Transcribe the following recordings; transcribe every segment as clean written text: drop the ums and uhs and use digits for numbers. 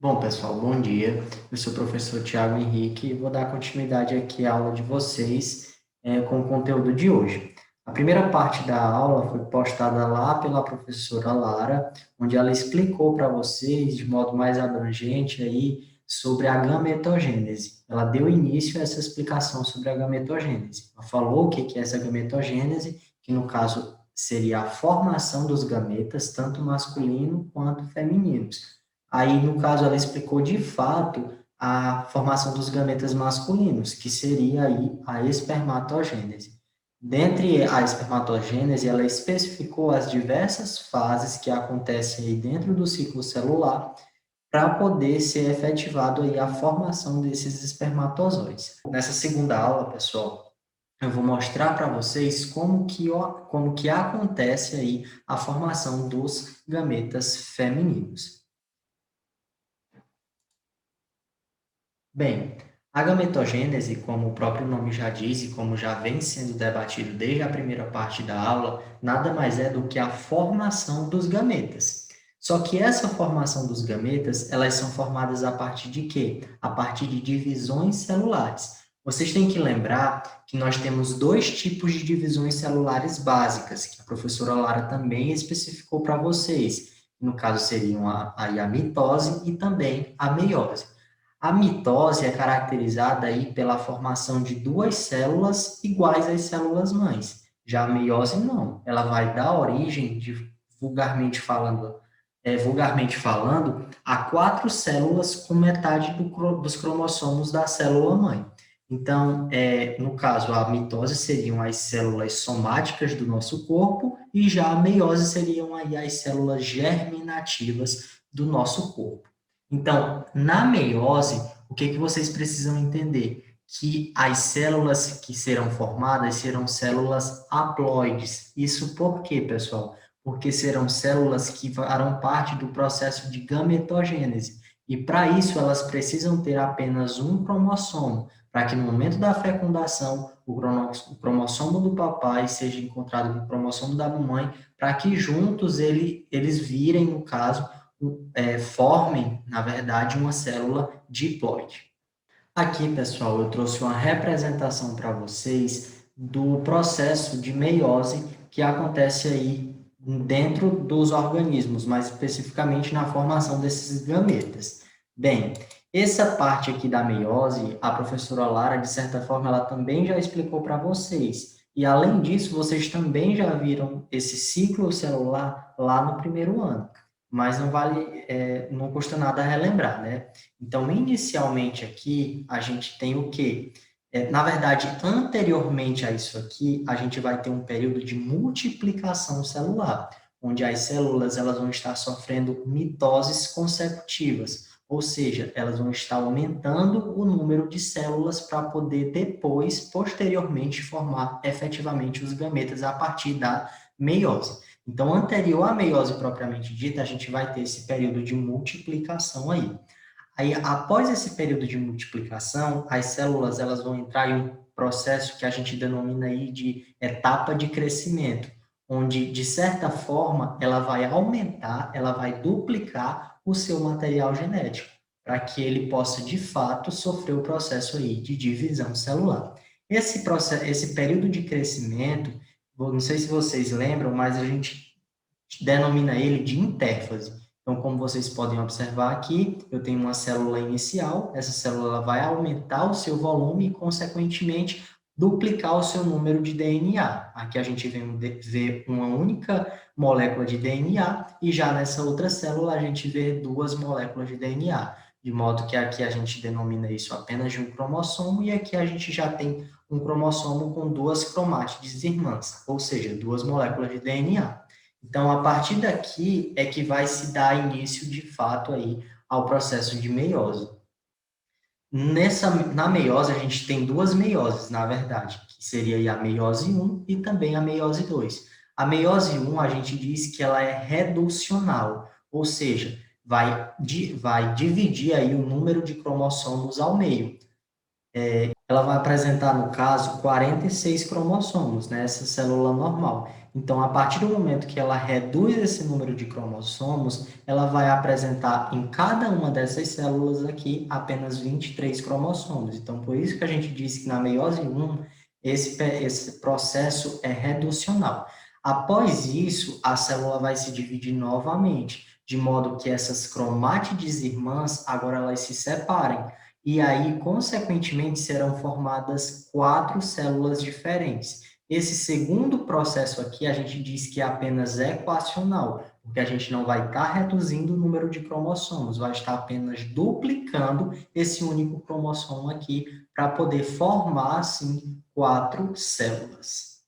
Bom, pessoal, bom dia. Eu sou o professor Tiago Henrique e vou dar continuidade aqui à aula de vocês com o conteúdo de hoje. A primeira parte da aula foi postada lá pela professora Lara, onde ela explicou para vocês de modo mais abrangente aí sobre a gametogênese. Ela deu início a essa explicação sobre a gametogênese. Ela falou o que é essa gametogênese, que no caso seria a formação dos gametas, tanto masculino quanto femininos. Aí, no caso, ela explicou de fato a formação dos gametas masculinos, que seria aí a espermatogênese. Dentre a espermatogênese, ela especificou as diversas fases que acontecem aí dentro do ciclo celular para poder ser efetivado aí a formação desses espermatozoides. Nessa segunda aula, pessoal, eu vou mostrar para vocês como que acontece aí a formação dos gametas femininos. Bem, a gametogênese, como o próprio nome já diz e como já vem sendo debatido desde a primeira parte da aula, nada mais é do que a formação dos gametas. Só que essa formação dos gametas, elas são formadas a partir de quê? A partir de divisões celulares. Vocês têm que lembrar que nós temos dois tipos de divisões celulares básicas, que a professora Lara também especificou para vocês. No caso, seriam a mitose e também a meiose. A mitose é caracterizada aí pela formação de duas células iguais às células mães. Já a meiose não, ela vai dar origem, vulgarmente falando, a quatro células com metade dos cromossomos da célula mãe. Então, no caso, a mitose seriam as células somáticas do nosso corpo e já a meiose seriam aí as células germinativas do nosso corpo. Então, na meiose, o que vocês precisam entender? Que as células que serão formadas serão células haploides. Isso por quê, pessoal? Porque serão células que farão parte do processo de gametogênese. E para isso, elas precisam ter apenas um cromossomo, para que no momento da fecundação, o cromossomo do papai seja encontrado com o cromossomo da mamãe, para que juntos eles virem, no caso, formem, na verdade, uma célula diploide. Aqui, pessoal, eu trouxe uma representação para vocês do processo de meiose que acontece aí dentro dos organismos, mais especificamente na formação desses gametas. Bem, essa parte aqui da meiose, a professora Lara, de certa forma, ela também já explicou para vocês. E, além disso, vocês também já viram esse ciclo celular lá no primeiro ano. Mas não vale, não custa nada relembrar, né? Então, inicialmente aqui, a gente tem o quê? Na verdade, anteriormente a isso aqui, a gente vai ter um período de multiplicação celular, onde as células elas vão estar sofrendo mitoses consecutivas, ou seja, elas vão estar aumentando o número de células para poder depois, posteriormente, formar efetivamente os gametas a partir da meiose. Então, anterior à meiose propriamente dita, a gente vai ter esse período de multiplicação aí. Aí, após esse período de multiplicação, as células elas vão entrar em um processo que a gente denomina aí de etapa de crescimento, onde, de certa forma, ela vai aumentar, ela vai duplicar o seu material genético, para que ele possa, de fato, sofrer o processo aí de divisão celular. Esse processo, esse período de crescimento, não sei se vocês lembram, mas a gente denomina ele de intérfase. Então, como vocês podem observar aqui, eu tenho uma célula inicial, essa célula vai aumentar o seu volume e, consequentemente, duplicar o seu número de DNA. Aqui a gente vê uma única molécula de DNA e já nessa outra célula a gente vê duas moléculas de DNA, de modo que aqui a gente denomina isso apenas de um cromossomo e aqui a gente já tem um cromossomo com duas cromátides irmãs, ou seja, duas moléculas de DNA. Então, a partir daqui é que vai se dar início, de fato, aí, ao processo de meiose. Na meiose, a gente tem duas meioses, na verdade, que seria aí a meiose 1 e também a meiose 2. A meiose 1, a gente diz que ela é reducional, ou seja, vai dividir aí o número de cromossomos ao meio. Ela vai apresentar, no caso, 46 cromossomos, né, essa célula normal. Então, a partir do momento que ela reduz esse número de cromossomos, ela vai apresentar em cada uma dessas células aqui apenas 23 cromossomos. Então, por isso que a gente diz que na meiose 1, esse processo é reducional. Após isso, a célula vai se dividir novamente, de modo que essas cromátides irmãs agora elas se separem. E aí, consequentemente, serão formadas 4 células diferentes. Esse segundo processo aqui, a gente diz que é apenas equacional, porque a gente não vai estar reduzindo o número de cromossomos, vai estar apenas duplicando esse único cromossomo aqui para poder formar, assim, 4 células.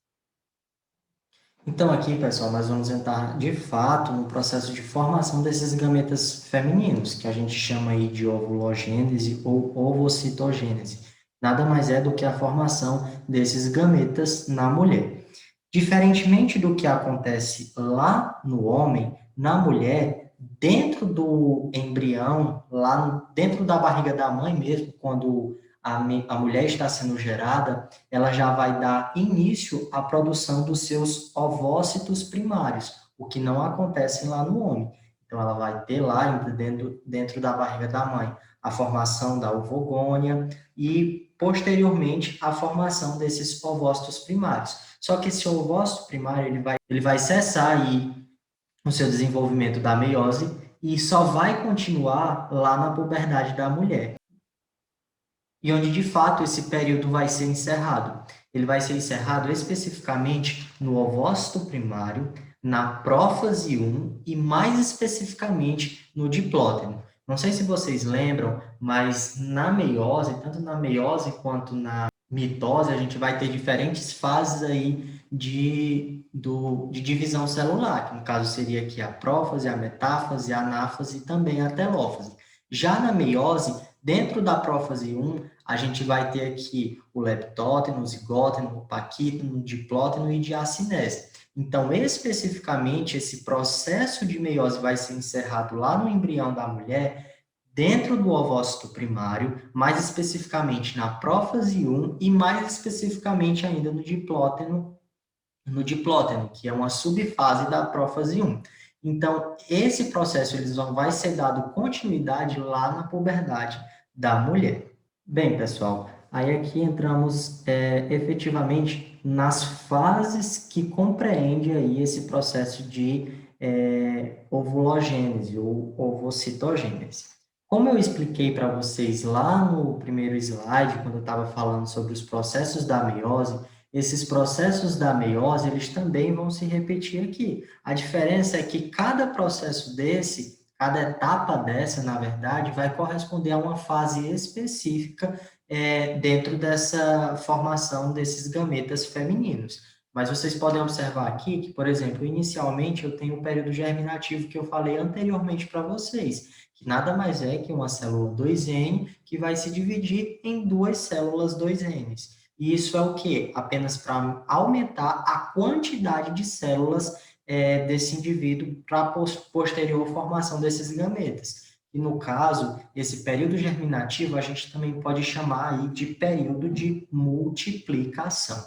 Então, aqui, pessoal, nós vamos entrar, de fato, no processo de formação desses gametas femininos, que a gente chama aí de ovulogênese ou ovocitogênese. Nada mais é do que a formação desses gametas na mulher. Diferentemente do que acontece lá no homem, na mulher, dentro do embrião, lá dentro da barriga da mãe mesmo, quando a mulher está sendo gerada, ela já vai dar início à produção dos seus ovócitos primários, o que não acontece lá no homem. Então, ela vai ter lá, dentro da barriga da mãe, a formação da ovogônia e, posteriormente, a formação desses ovócitos primários. Só que esse ovócito primário ele vai cessar aí o seu desenvolvimento da meiose e só vai continuar lá na puberdade da mulher. E onde, de fato, esse período vai ser encerrado. Ele vai ser encerrado especificamente no ovócito primário, na prófase 1 e, mais especificamente, no diplóteno. Não sei se vocês lembram, mas na meiose, tanto na meiose quanto na mitose, a gente vai ter diferentes fases aí de divisão celular, que no caso seria aqui a prófase, a metáfase, a anáfase e também a telófase. Já na meiose, dentro da prófase 1, a gente vai ter aqui o leptóteno, o zigóteno, o paquíteno, o diplóteno e diacinese. Então, especificamente, esse processo de meiose vai ser encerrado lá no embrião da mulher, dentro do ovócito primário, mais especificamente na prófase 1 e mais especificamente ainda no diplóteno, que é uma subfase da prófase 1. Então, esse processo vai ser dado continuidade lá na puberdade da mulher. Bem, pessoal, aí aqui entramos efetivamente nas fases que compreende aí esse processo de ovulogênese ou ovocitogênese. Como eu expliquei para vocês lá no primeiro slide, quando eu estava falando sobre os processos da meiose, esses processos da meiose, eles também vão se repetir aqui. A diferença é que cada processo desse, cada etapa dessa, na verdade, vai corresponder a uma fase específica dentro dessa formação desses gametas femininos. Mas vocês podem observar aqui que, por exemplo, inicialmente eu tenho o período germinativo que eu falei anteriormente para vocês, que nada mais é que uma célula 2N que vai se dividir em duas células 2Ns. E isso é o quê? Apenas para aumentar a quantidade de células desse indivíduo para a posterior formação desses gametas. E no caso, esse período germinativo a gente também pode chamar aí de período de multiplicação.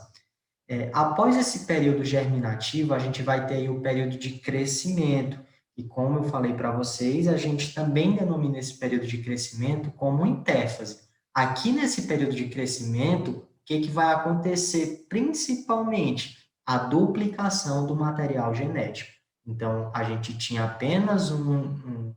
Após esse período germinativo, a gente vai ter aí o período de crescimento. E como eu falei para vocês, a gente também denomina esse período de crescimento como intéfase. Aqui nesse período de crescimento, o que vai acontecer principalmente? A duplicação do material genético. Então, a gente tinha apenas uma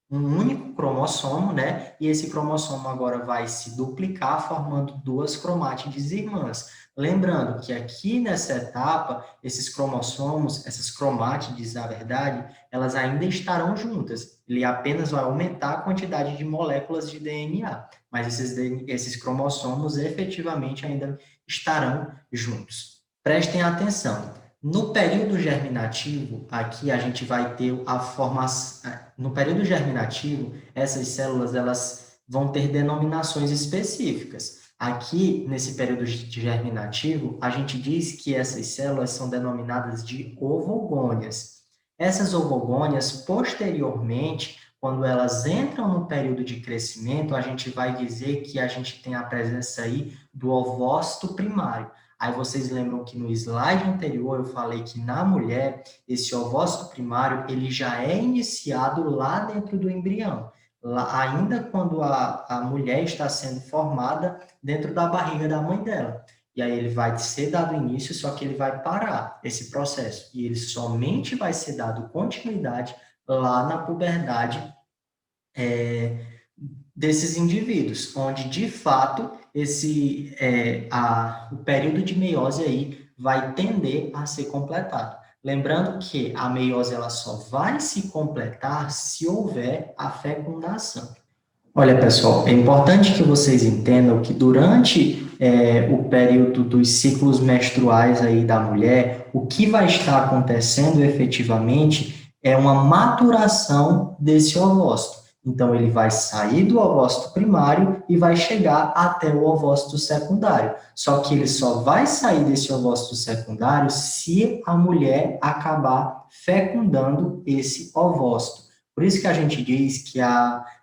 um único cromossomo, né? E esse cromossomo agora vai se duplicar, formando duas cromátides irmãs. Lembrando que aqui nessa etapa, esses cromossomos, essas cromátides, na verdade, elas ainda estarão juntas. Ele apenas vai aumentar a quantidade de moléculas de DNA, mas esses cromossomos efetivamente ainda estarão juntos. Prestem atenção. No período germinativo, aqui a gente vai ter a formação. No período germinativo, essas células elas vão ter denominações específicas. Aqui, nesse período germinativo, a gente diz que essas células são denominadas de ovogônias. Essas ovogônias, posteriormente, quando elas entram no período de crescimento, a gente vai dizer que a gente tem a presença aí do ovócito primário. Aí vocês lembram que no slide anterior eu falei que na mulher, esse ovócito primário, ele já é iniciado lá dentro do embrião, lá, ainda quando a mulher está sendo formada dentro da barriga da mãe dela. E aí ele vai ser dado início, só que ele vai parar esse processo. E ele somente vai ser dado continuidade lá na puberdade, desses indivíduos, onde de fato o período de meiose aí vai tender a ser completado. Lembrando que a meiose ela só vai se completar se houver a fecundação. Olha, pessoal, é importante que vocês entendam que durante o período dos ciclos menstruais aí da mulher, o que vai estar acontecendo efetivamente é uma maturação desse ovócito. Então, ele vai sair do ovócito primário e vai chegar até o ovócito secundário. Só que ele só vai sair desse ovócito secundário se a mulher acabar fecundando esse ovócito. Por isso que a gente diz que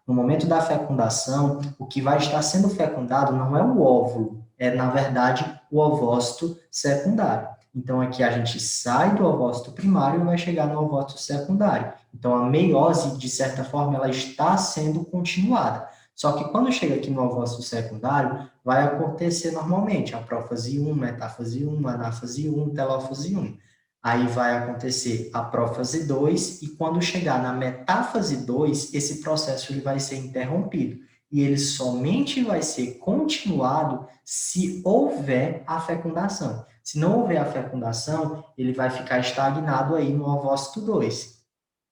no momento da fecundação, o que vai estar sendo fecundado não é o óvulo, é, na verdade, o ovócito secundário. Então, aqui a gente sai do ovócito primário e vai chegar no ovócito secundário. Então, a meiose, de certa forma, ela está sendo continuada. Só que quando chega aqui no ovócito secundário, vai acontecer normalmente a prófase 1, metáfase 1, anáfase 1, telófase 1. Aí vai acontecer a prófase 2, e quando chegar na metáfase 2, esse processo ele vai ser interrompido. E ele somente vai ser continuado se houver a fecundação. Se não houver a fecundação, ele vai ficar estagnado aí no ovócito 2,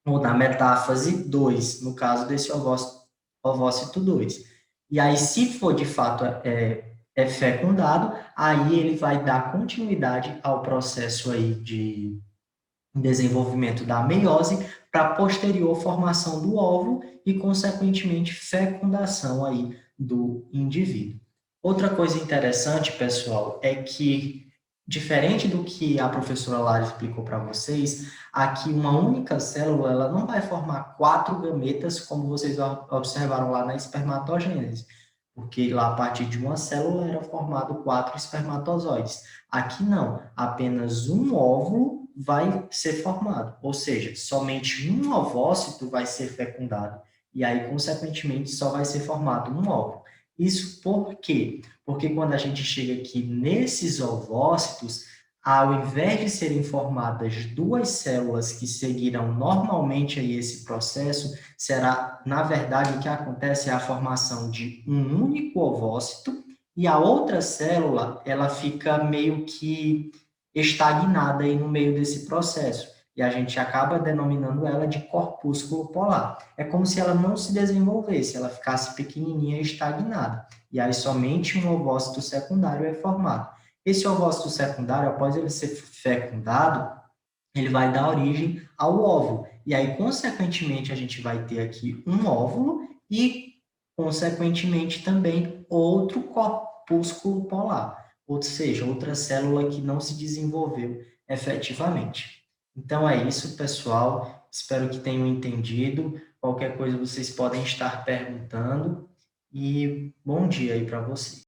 ou na metáfase 2, no caso desse ovócito 2. E aí, se for de fato fecundado, aí ele vai dar continuidade ao processo aí de desenvolvimento da meiose para posterior formação do óvulo e, consequentemente, fecundação aí do indivíduo. Outra coisa interessante, pessoal, é que, diferente do que a professora Lara explicou para vocês, aqui uma única célula ela não vai formar 4 gametas, como vocês observaram lá na espermatogênese, porque lá a partir de uma célula era formado 4 espermatozoides. Aqui não, apenas um óvulo vai ser formado, ou seja, somente um ovócito vai ser fecundado, e aí, consequentemente, só vai ser formado um óvulo. Isso por quê? Porque quando a gente chega aqui nesses ovócitos, ao invés de serem formadas 2 células que seguirão normalmente aí esse processo, será, na verdade, o que acontece é a formação de um único ovócito, e a outra célula, ela fica meio que estagnada aí no meio desse processo. E a gente acaba denominando ela de corpúsculo polar. É como se ela não se desenvolvesse, ela ficasse pequenininha e estagnada. E aí somente um ovócito secundário é formado. Esse ovócito secundário, após ele ser fecundado, ele vai dar origem ao óvulo. E aí, consequentemente, a gente vai ter aqui um óvulo e, consequentemente, também outro corpúsculo polar, ou seja, outra célula que não se desenvolveu efetivamente. Então é isso, pessoal. Espero que tenham entendido. Qualquer coisa vocês podem estar perguntando. E bom dia aí para vocês.